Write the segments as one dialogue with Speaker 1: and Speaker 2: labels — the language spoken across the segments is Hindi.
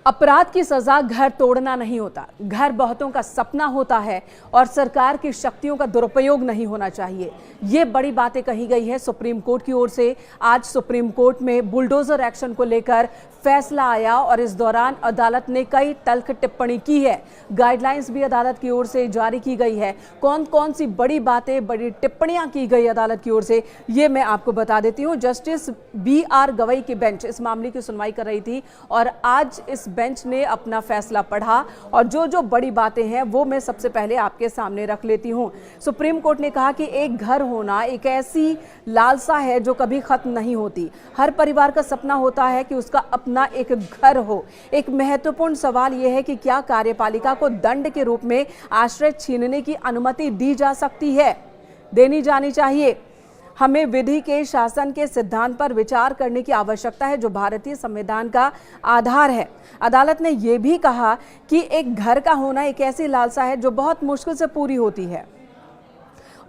Speaker 1: अपराध की सजा घर तोड़ना नहीं होता, घर बहुतों का सपना होता है और सरकार की शक्तियों का दुरुपयोग नहीं होना चाहिए। ये बड़ी बातें कही गई है सुप्रीम कोर्ट की ओर से। आज सुप्रीम कोर्ट में बुलडोजर एक्शन को लेकर फैसला आया और इस दौरान अदालत ने कई तल्ख टिप्पणी की है। गाइडलाइंस भी अदालत की ओर से जारी की गई है। कौन कौन सी बड़ी बातें, बड़ी टिप्पणियां की गई अदालत की ओर से, ये मैं आपको बता देती हूँ। जस्टिस BR गवई की बेंच इस मामले की सुनवाई कर रही थी और आज इस बेंच ने अपना फैसला पढ़ा और जो जो बड़ी बातें हैं वो मैं सबसे पहले आपके सामने रख लेती हूं। सुप्रीम कोर्ट ने कहा कि एक घर होना एक ऐसी लालसा है जो कभी खत्म नहीं होती। हर परिवार का सपना होता है कि उसका अपना एक घर हो। एक महत्वपूर्ण सवाल यह है कि क्या कार्यपालिका को दंड के रूप में आश्रय छीनने की अनुमति दी जा सकती है, देनी जानी चाहिए। हमें विधि के शासन के सिद्धांत पर विचार करने की आवश्यकता है जो भारतीय संविधान का आधार है। अदालत ने यह भी कहा कि एक घर का होना एक ऐसी लालसा है जो बहुत मुश्किल से पूरी होती है।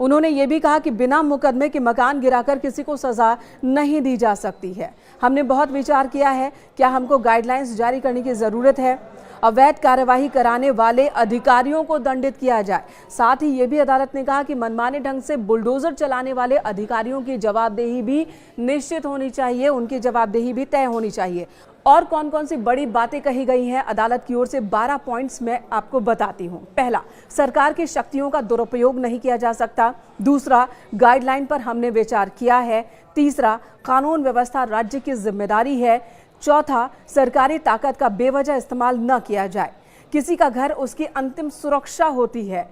Speaker 1: उन्होंने ये भी कहा कि बिना मुकदमे के मकान गिराकर किसी को सजा नहीं दी जा सकती है। हमने बहुत विचार किया है, क्या हमको गाइडलाइंस जारी करने की ज़रूरत है, अवैध कार्यवाही कराने वाले अधिकारियों को दंडित किया जाए। साथ ही ये भी अदालत ने कहा कि मनमाने ढंग से बुलडोजर चलाने वाले अधिकारियों की जवाबदेही भी निश्चित होनी चाहिए, उनकी जवाबदेही भी तय होनी चाहिए। और कौन कौन सी बड़ी बातें कही गई हैं अदालत की ओर से, 12 पॉइंट्स मैं आपको बताती हूं। पहला, सरकार की शक्तियों का दुरुपयोग नहीं किया जा सकता। दूसरा, गाइडलाइन पर हमने विचार किया है। तीसरा, कानून व्यवस्था राज्य की जिम्मेदारी है। चौथा, सरकारी ताकत का बेवजह इस्तेमाल न किया जाए। किसी का घर उसकी अंतिम सुरक्षा होती है।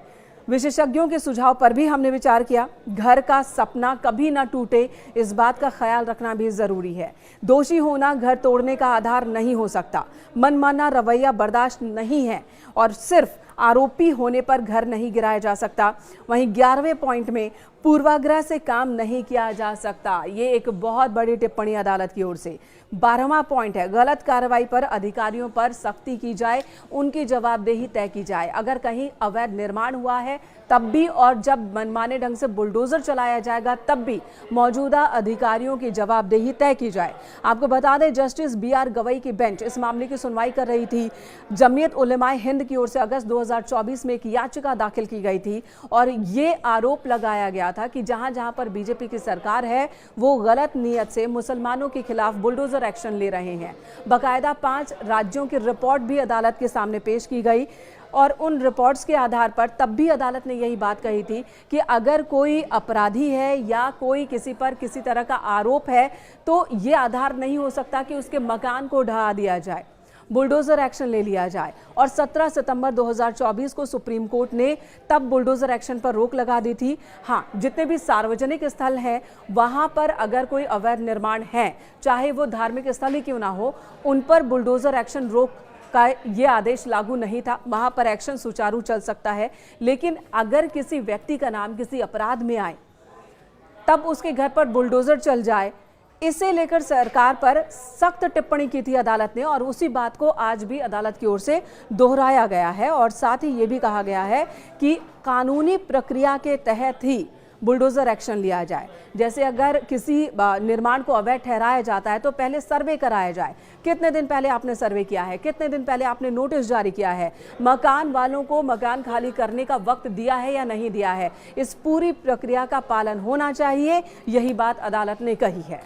Speaker 1: विशेषज्ञों के सुझाव पर भी हमने विचार किया। घर का सपना कभी ना टूटे, इस बात का ख्याल रखना भी जरूरी है। दोषी होना घर तोड़ने का आधार नहीं हो सकता। मनमाना रवैया बर्दाश्त नहीं है और सिर्फ आरोपी होने पर घर नहीं गिराया जा सकता। वहीं 11वें पॉइंट में पूर्वाग्रह से काम नहीं किया जा सकता। ये एक बहुत बड़ी टिप्पणी अदालत की ओर से। 12वां पॉइंट है, गलत कार्रवाई पर अधिकारियों पर सख्ती की जाए, उनकी जवाबदेही तय की जाए। अगर कहीं अवैध निर्माण हुआ है तब भी और जब मनमाने ढंग से बुलडोजर चलाया जाएगा तब भी मौजूदा अधिकारियों की जवाबदेही तय की जाए। आपको बता दें, जस्टिस BR गवई की बेंच इस मामले की सुनवाई कर रही थी। जमीयत उलेमाए हिंद की ओर से अगस्त 2024 में एक याचिका दाखिल की गई थी और ये आरोप लगाया गया था कि जहां जहां पर बीजेपी की सरकार है वो गलत नीयत से मुसलमानों के खिलाफ बुलडोजर एक्शन ले रहे हैं। बाकायदा 5 राज्यों की रिपोर्ट भी अदालत के सामने पेश की गई और उन रिपोर्ट्स के आधार पर तब भी अदालत ने यही बात कही थी कि अगर कोई अपराधी है या कोई किसी पर किसी तरह का आरोप है तो ये आधार नहीं हो सकता कि उसके मकान को ढहा दिया जाए, बुलडोजर एक्शन ले लिया जाए। और 17 सितंबर 2024 को सुप्रीम कोर्ट ने तब बुलडोजर एक्शन पर रोक लगा दी थी। हाँ, जितने भी सार्वजनिक स्थल हैं वहां पर अगर कोई अवैध निर्माण है, चाहे वो धार्मिक स्थल ही क्यों ना हो, उन पर बुलडोजर एक्शन रोक का ये आदेश लागू नहीं था। वहां पर एक्शन सुचारू चल सकता है। लेकिन अगर किसी व्यक्ति का नाम किसी अपराध में आए तब उसके घर पर बुलडोजर चल जाए, इसे लेकर सरकार पर सख्त टिप्पणी की थी अदालत ने और उसी बात को आज भी अदालत की ओर से दोहराया गया है। और साथ ही ये भी कहा गया है कि कानूनी प्रक्रिया के तहत ही बुलडोजर एक्शन लिया जाए। जैसे अगर किसी निर्माण को अवैध ठहराया जाता है तो पहले सर्वे कराया जाए। कितने दिन पहले आपने सर्वे किया है, कितने दिन पहले आपने नोटिस जारी किया है, मकान वालों को मकान खाली करने का वक्त दिया है या नहीं दिया है, इस पूरी प्रक्रिया का पालन होना चाहिए। यही बात अदालत ने कही है।